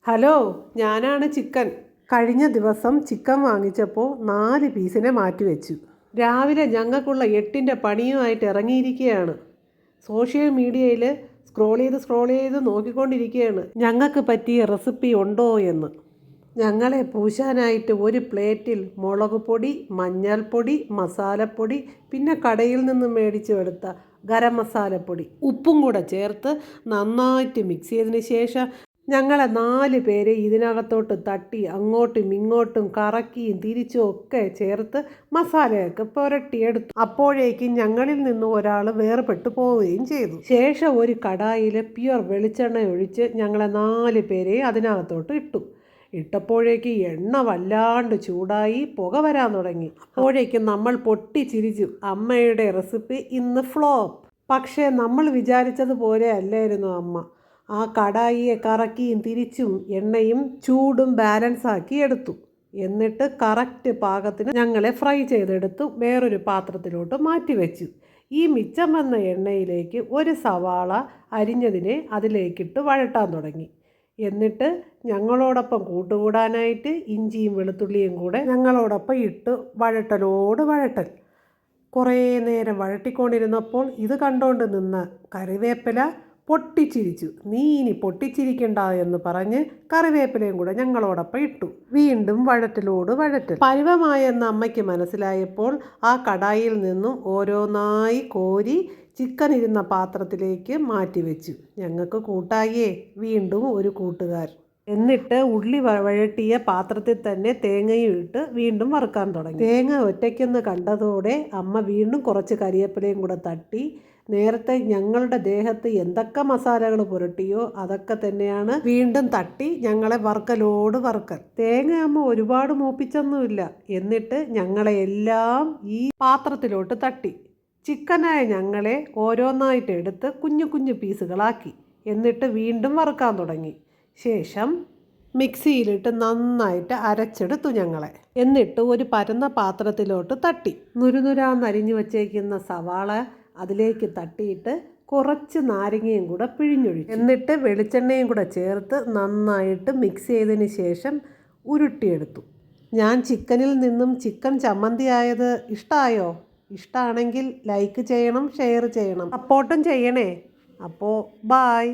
Hello, ഞാനാണ് chicken. കഴിഞ്ഞ ദിവസം ചിക്കൻ വാങ്ങിച്ചപ്പോൾ 4 പീസിനെ മാറ്റിവെച്ചു. രാവിലെ ഞങ്ങൾക്കുള്ള 8ൻ്റെ പണിയുമായിട്ട് ഇറങ്ങിയിരിക്കുകയാണ്. സോഷ്യൽ മീഡിയയിൽ സ്ക്രോൾ ചെയ്ത് നോക്കിക്കൊണ്ടിരിക്കുകയാണ് ഞങ്ങൾക്ക് പറ്റിയ റെസിപ്പി ഉണ്ടോ എന്ന്. ഞങ്ങളെ പൂശാനായിട്ട് ഒരു പ്ലേറ്റിൽ മുളക് പൊടി, മഞ്ഞൾപ്പൊടി, മസാലപ്പൊടി, പിന്നെ കടയിൽ നിന്ന് മേടിച്ചെടുത്ത ഗരം മസാലപ്പൊടി, ഉപ്പും കൂടെ ചേർത്ത് നന്നായിട്ട് മിക്സ് ചെയ്തതിന് ശേഷം ഞങ്ങളെ 4 പേരെ ഇതിനകത്തോട്ട് തട്ടി അങ്ങോട്ടും ഇങ്ങോട്ടും കറക്കിയും തിരിച്ചും ഒക്കെ ചേർത്ത് മസാലയൊക്കെ പുരട്ടിയെടുത്തു. അപ്പോഴേക്കും ഞങ്ങളിൽ നിന്ന് ഒരാൾ വേർപെട്ടു പോവുകയും ചെയ്തു. ശേഷം ഒരു കടായിൽ പ്യുവർ വെളിച്ചെണ്ണ ഒഴിച്ച് ഞങ്ങളെ 4 പേരെ അതിനകത്തോട്ട് ഇട്ടപ്പോഴേക്ക് എണ്ണ വല്ലാണ്ട് ചൂടായി പുക വരാൻ തുടങ്ങി. അപ്പോഴേക്കും നമ്മൾ പൊട്ടിച്ചിരിച്ചു. അമ്മയുടെ റെസിപ്പി ഇന്ന് ഫ്ലോപ്പ്. പക്ഷേ നമ്മൾ വിചാരിച്ചതുപോലെ അല്ലായിരുന്നു അമ്മ. ആ കടായിയെ കറക്കിയും തിരിച്ചും എണ്ണയും ചൂടും ബാലൻസ് ആക്കി എടുത്തു. എന്നിട്ട് കറക്റ്റ് പാകത്തിന് ഞങ്ങളെ ഫ്രൈ ചെയ്തെടുത്തു വേറൊരു പാത്രത്തിലോട്ട് മാറ്റിവെച്ചു. ഈ മിച്ചം വന്ന എണ്ണയിലേക്ക് ഒരു സവാള അരിഞ്ഞതിനെ അതിലേക്കിട്ട് വഴട്ടാൻ തുടങ്ങി. എന്നിട്ട് ഞങ്ങളോടൊപ്പം കൂട്ടുകൂടാനായിട്ട് ഇഞ്ചിയും വെളുത്തുള്ളിയും കൂടെ ഞങ്ങളോടൊപ്പം ഇട്ട് വഴട്ടൽ. കുറേ നേരം വഴട്ടിക്കൊണ്ടിരുന്നപ്പോൾ ഇത് കണ്ടുകൊണ്ട് നിന്ന കറിവേപ്പില പൊട്ടിച്ചിരിച്ചു. നീ ഇനി പൊട്ടിച്ചിരിക്കണ്ട എന്ന് പറഞ്ഞ് കറിവേപ്പിലയും കൂടെ ഞങ്ങളോടൊപ്പം ഇട്ടു. വീണ്ടും വഴറ്റൽ. പരുവമായെന്ന് അമ്മയ്ക്ക് മനസ്സിലായപ്പോൾ ആ കടായിൽ നിന്നും ഓരോന്നായി കോരി ചിക്കൻ ഇരുന്ന പാത്രത്തിലേക്ക് മാറ്റിവെച്ചു. ഞങ്ങൾക്ക് കൂട്ടായേ വീണ്ടും ഒരു കൂട്ടുകാർ. എന്നിട്ട് ഉള്ളി വഴട്ടിയ പാത്രത്തിൽ തന്നെ തേങ്ങയും ഇട്ട് വീണ്ടും വറുക്കാൻ തുടങ്ങി. തേങ്ങ ഒറ്റയ്ക്കെന്ന് കണ്ടതോടെ അമ്മ വീണ്ടും കുറച്ച് കരിവേപ്പിലയും കൂടെ തട്ടി നേരത്തെ ഞങ്ങളുടെ ദേഹത്ത് എന്തൊക്കെ മസാലകൾ പുരട്ടിയോ അതൊക്കെ തന്നെയാണ് വീണ്ടും തട്ടി ഞങ്ങളെ വറുക്കൽ. തേങ്ങ അമ്മ ഒരുപാട് മൂപ്പിച്ചൊന്നുമില്ല. എന്നിട്ട് ഞങ്ങളെ എല്ലാം ഈ പാത്രത്തിലോട്ട് തട്ടി. ചിക്കനായ ഞങ്ങളെ ഓരോന്നായിട്ട് എടുത്ത് കുഞ്ഞു പീസുകളാക്കി. എന്നിട്ട് വീണ്ടും വറുക്കാൻ തുടങ്ങി. ശേഷം മിക്സിയിലിട്ട് നന്നായിട്ട് അരച്ചെടുത്തു ഞങ്ങളെ. എന്നിട്ട് ഒരു പരന്ന പാത്രത്തിലോട്ട് തട്ടി നുരുനുരാന്നരിഞ്ഞു വച്ചേക്കുന്ന സവാള അതിലേക്ക് തട്ടിയിട്ട് കുറച്ച് നാരങ്ങയും കൂടെ പിഴിഞ്ഞൊഴിച്ചു. എന്നിട്ട് വെളിച്ചെണ്ണയും കൂടെ ചേർത്ത് നന്നായിട്ട് മിക്സ് ചെയ്തതിന് ശേഷം ഉരുട്ടിയെടുത്തു. ഞാൻ ചിക്കനിൽ നിന്നും ചിക്കൻ ചമ്മന്തി ആയത് ഇഷ്ടമായോ? ഇഷ്ടമാണെങ്കിൽ ലൈക്ക് ചെയ്യണം, ഷെയർ ചെയ്യണം, സപ്പോർട്ടും ചെയ്യണേ. അപ്പോൾ ബായ്.